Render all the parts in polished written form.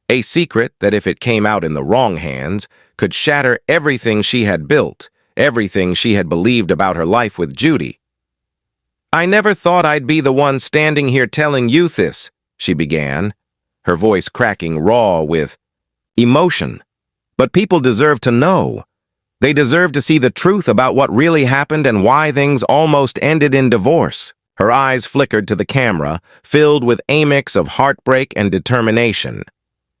A secret that, if it came out in the wrong hands, could shatter everything she had built, everything she had believed about her life with Judy. "I never thought I'd be the one standing here telling you this," she began, her voice cracking raw with emotion. "But people deserve to know. They deserve to see the truth about what really happened and why things almost ended in divorce." Her eyes flickered to the camera, filled with a mix of heartbreak and determination.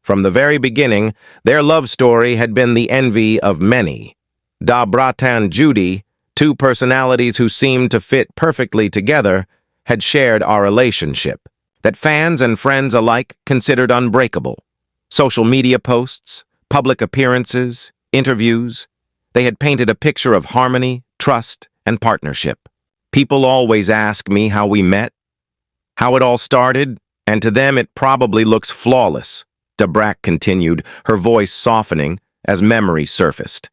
From the very beginning, their love story had been the envy of many. Brat and Judy, two personalities who seemed to fit perfectly together, had shared our relationship, that fans and friends alike considered unbreakable. Social media posts, public appearances, interviews, they had painted a picture of harmony, trust, and partnership. People always ask me how we met, how it all started, and to them it probably looks flawless. Brat continued, her voice softening as memory surfaced.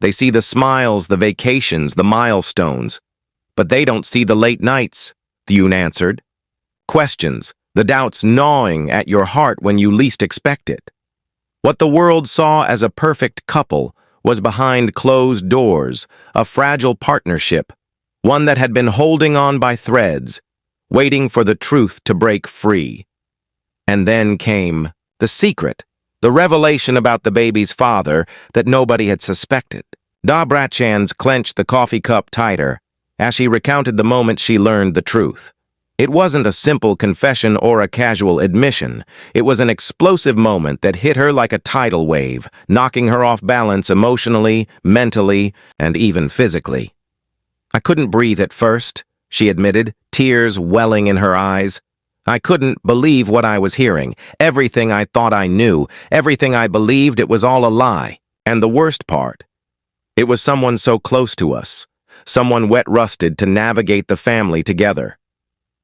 They see the smiles, the vacations, the milestones, but they don't see the late nights, Feud answered. Questions, the doubts gnawing at your heart when you least expect it. What the world saw as a perfect couple was behind closed doors, a fragile partnership, one that had been holding on by threads, waiting for the truth to break free. And then came the secret, the revelation about the baby's father that nobody had suspected. Brat's hands clenched the coffee cup tighter as she recounted the moment she learned the truth. It wasn't a simple confession or a casual admission. It was an explosive moment that hit her like a tidal wave, knocking her off balance emotionally, mentally, and even physically. "I couldn't breathe at first," she admitted, tears welling in her eyes. "I couldn't believe what I was hearing. Everything I thought I knew, everything I believed, it was all a lie. And the worst part, it was someone so close to us, someone wet-rusted to navigate the family together."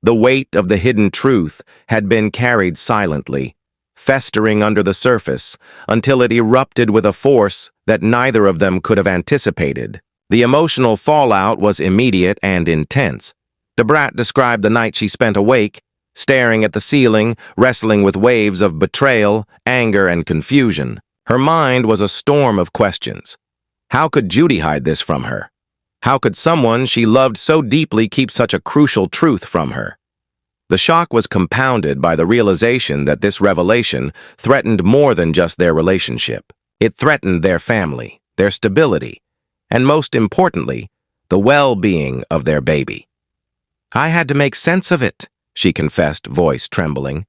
The weight of the hidden truth had been carried silently, festering under the surface, until it erupted with a force that neither of them could have anticipated. The emotional fallout was immediate and intense. Brat described the night she spent awake, staring at the ceiling, wrestling with waves of betrayal, anger, and confusion. Her mind was a storm of questions. How could Judy hide this from her? How could someone she loved so deeply keep such a crucial truth from her? The shock was compounded by the realization that this revelation threatened more than just their relationship. It threatened their family, their stability, and most importantly, the well-being of their baby. "I had to make sense of it," she confessed, voice trembling.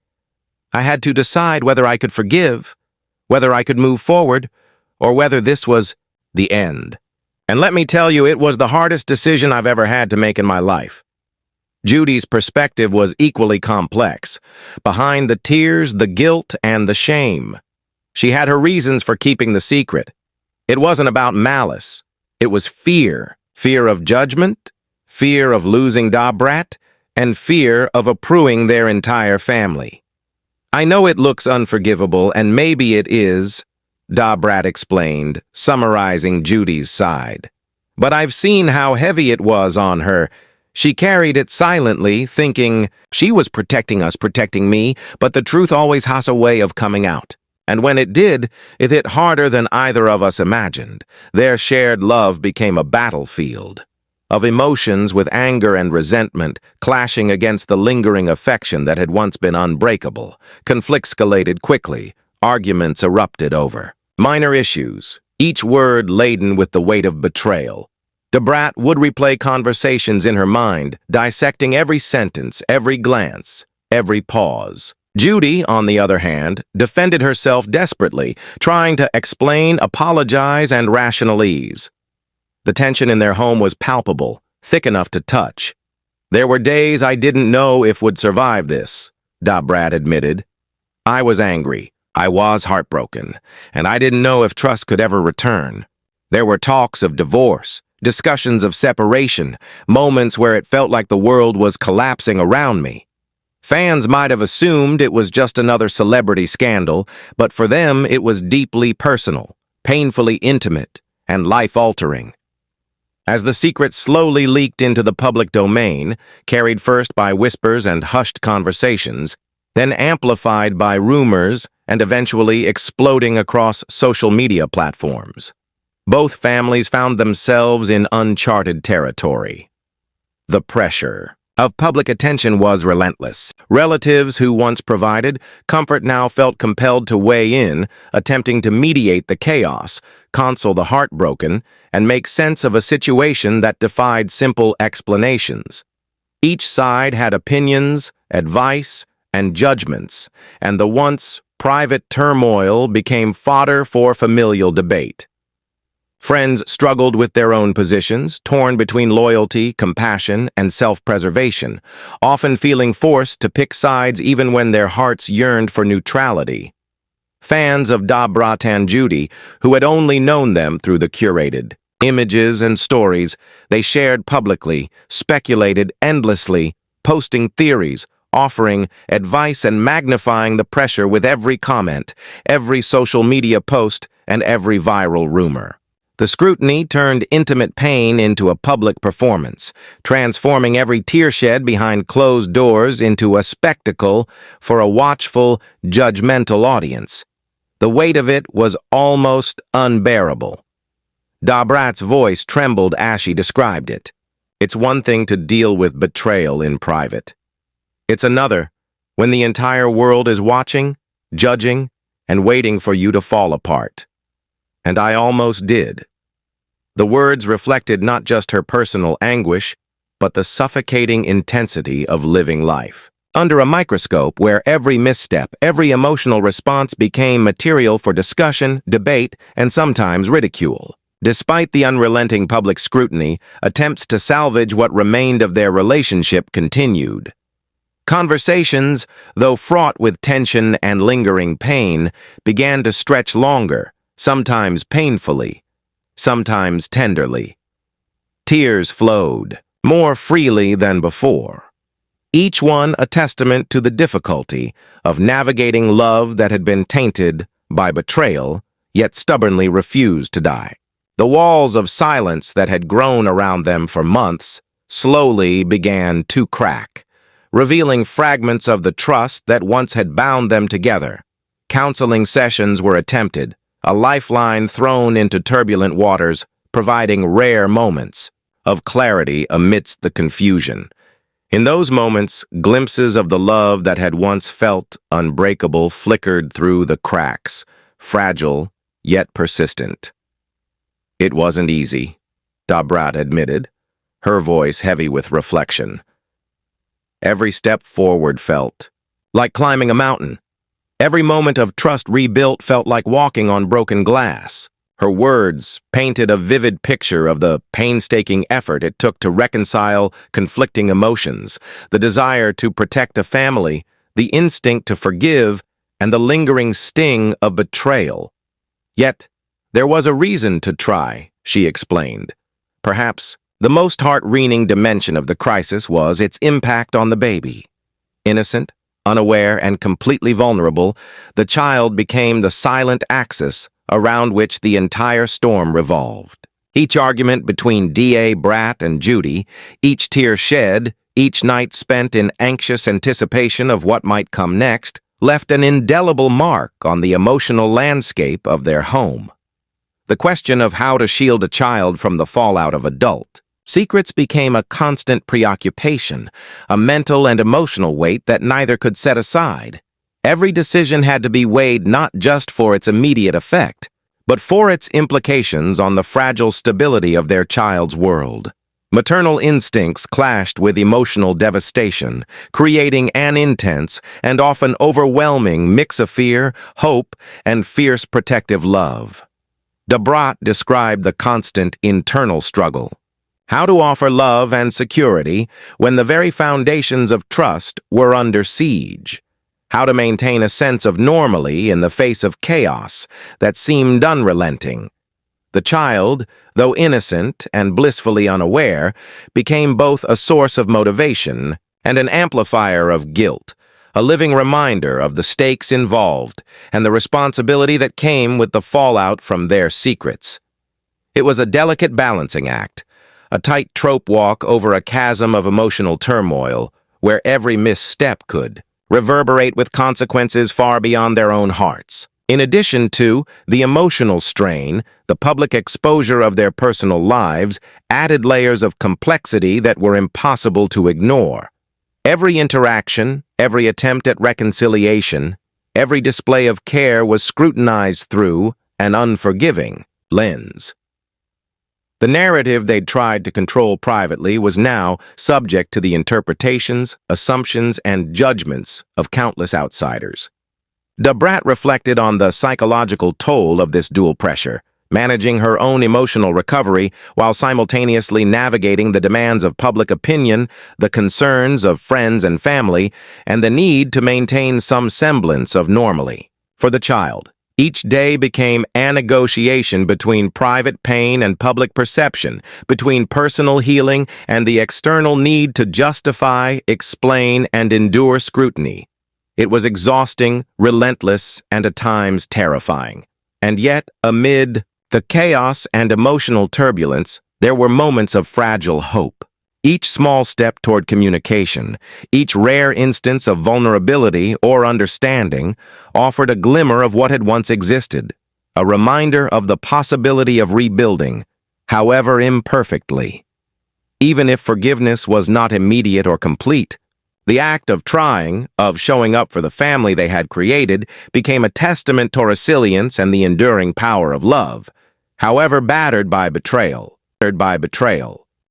"I had to decide whether I could forgive, whether I could move forward, or whether this was the end. And let me tell you, it was the hardest decision I've ever had to make in my life." Judy's perspective was equally complex. Behind the tears, the guilt, and the shame, she had her reasons for keeping the secret. It wasn't about malice. It was fear. Fear of judgment, fear of losing Brat, and fear of uprooting their entire family. "I know it looks unforgivable, and maybe it is," Brat explained, summarizing Judy's side. "But I've seen how heavy it was on her. She carried it silently, thinking she was protecting us, protecting me, but the truth always has a way of coming out. And when it did, it hit harder than either of us imagined. Their shared love became a battlefield of emotions, with anger and resentment clashing against the lingering affection that had once been unbreakable. Conflicts escalated quickly. Arguments erupted over minor issues, each word laden with the weight of betrayal. Brat would replay conversations in her mind, dissecting every sentence, every glance, every pause. Judy, on the other hand, defended herself desperately, trying to explain, apologize, and rationalize. The tension in their home was palpable, thick enough to touch. "There were days I didn't know if would survive this," Brat admitted. "I was angry. I was heartbroken, and I didn't know if trust could ever return. There were talks of divorce, discussions of separation, moments where it felt like the world was collapsing around me. Fans might have assumed it was just another celebrity scandal, but for them it was deeply personal, painfully intimate, and life-altering." As the secret slowly leaked into the public domain, carried first by whispers and hushed conversations, then amplified by rumors and eventually exploding across social media platforms. Both families found themselves in uncharted territory. The pressure of public attention was relentless. Relatives who once provided comfort now felt compelled to weigh in, attempting to mediate the chaos, console the heartbroken, and make sense of a situation that defied simple explanations. Each side had opinions, advice, and judgments, and the once private turmoil became fodder for familial debate. Friends struggled with their own positions, torn between loyalty, compassion, and self-preservation, often feeling forced to pick sides even when their hearts yearned for neutrality. Fans of Brat and Judy, who had only known them through the curated images and stories they shared publicly, speculated endlessly, posting theories, offering advice and magnifying the pressure with every comment, every social media post, and every viral rumor. The scrutiny turned intimate pain into a public performance, transforming every tear shed behind closed doors into a spectacle for a watchful, judgmental audience. The weight of it was almost unbearable. Brat's voice trembled as she described it. It's one thing to deal with betrayal in private. It's another when the entire world is watching, judging, and waiting for you to fall apart. And I almost did. The words reflected not just her personal anguish, but the suffocating intensity of living life. Under a microscope where every misstep, every emotional response became material for discussion, debate, and sometimes ridicule. Despite the unrelenting public scrutiny, attempts to salvage what remained of their relationship continued. Conversations, though fraught with tension and lingering pain, began to stretch longer, sometimes painfully, sometimes tenderly. Tears flowed, more freely than before, each one a testament to the difficulty of navigating love that had been tainted by betrayal, yet stubbornly refused to die. The walls of silence that had grown around them for months slowly began to crack, revealing fragments of the trust that once had bound them together. Counseling sessions were attempted, a lifeline thrown into turbulent waters, providing rare moments of clarity amidst the confusion. In those moments, glimpses of the love that had once felt unbreakable flickered through the cracks, fragile yet persistent. It wasn't easy, Brat admitted, her voice heavy with reflection. Every step forward felt like climbing a mountain. Every moment of trust rebuilt felt like walking on broken glass. Her words painted a vivid picture of the painstaking effort it took to reconcile conflicting emotions, the desire to protect a family, the instinct to forgive, and the lingering sting of betrayal. Yet, there was a reason to try, she explained. Perhaps the most heart-wrenching dimension of the crisis was its impact on the baby. Innocent, unaware, and completely vulnerable, the child became the silent axis around which the entire storm revolved. Each argument between Brat and Judy, each tear shed, each night spent in anxious anticipation of what might come next, left an indelible mark on the emotional landscape of their home. The question of how to shield a child from the fallout of adult secrets became a constant preoccupation, a mental and emotional weight that neither could set aside. Every decision had to be weighed not just for its immediate effect, but for its implications on the fragile stability of their child's world. Maternal instincts clashed with emotional devastation, creating an intense and often overwhelming mix of fear, hope, and fierce protective love. Brat described the constant internal struggle. How to offer love and security when the very foundations of trust were under siege. How to maintain a sense of normalcy in the face of chaos that seemed unrelenting. The child, though innocent and blissfully unaware, became both a source of motivation and an amplifier of guilt, a living reminder of the stakes involved and the responsibility that came with the fallout from their secrets. It was a delicate balancing act, a tightrope walk over a chasm of emotional turmoil where every misstep could reverberate with consequences far beyond their own hearts. In addition to the emotional strain, the public exposure of their personal lives added layers of complexity that were impossible to ignore. Every interaction, every attempt at reconciliation, every display of care was scrutinized through an unforgiving lens. The narrative they'd tried to control privately was now subject to the interpretations, assumptions, and judgments of countless outsiders. Brat reflected on the psychological toll of this dual pressure, managing her own emotional recovery while simultaneously navigating the demands of public opinion, the concerns of friends and family, and the need to maintain some semblance of normalcy. For the child, each day became a negotiation between private pain and public perception, between personal healing and the external need to justify, explain, and endure scrutiny. It was exhausting, relentless, and at times terrifying. And yet, amid the chaos and emotional turbulence, there were moments of fragile hope. Each small step toward communication, each rare instance of vulnerability or understanding, offered a glimmer of what had once existed, a reminder of the possibility of rebuilding, however imperfectly. Even if forgiveness was not immediate or complete, the act of trying, of showing up for the family they had created, became a testament to resilience and the enduring power of love, however battered by betrayal.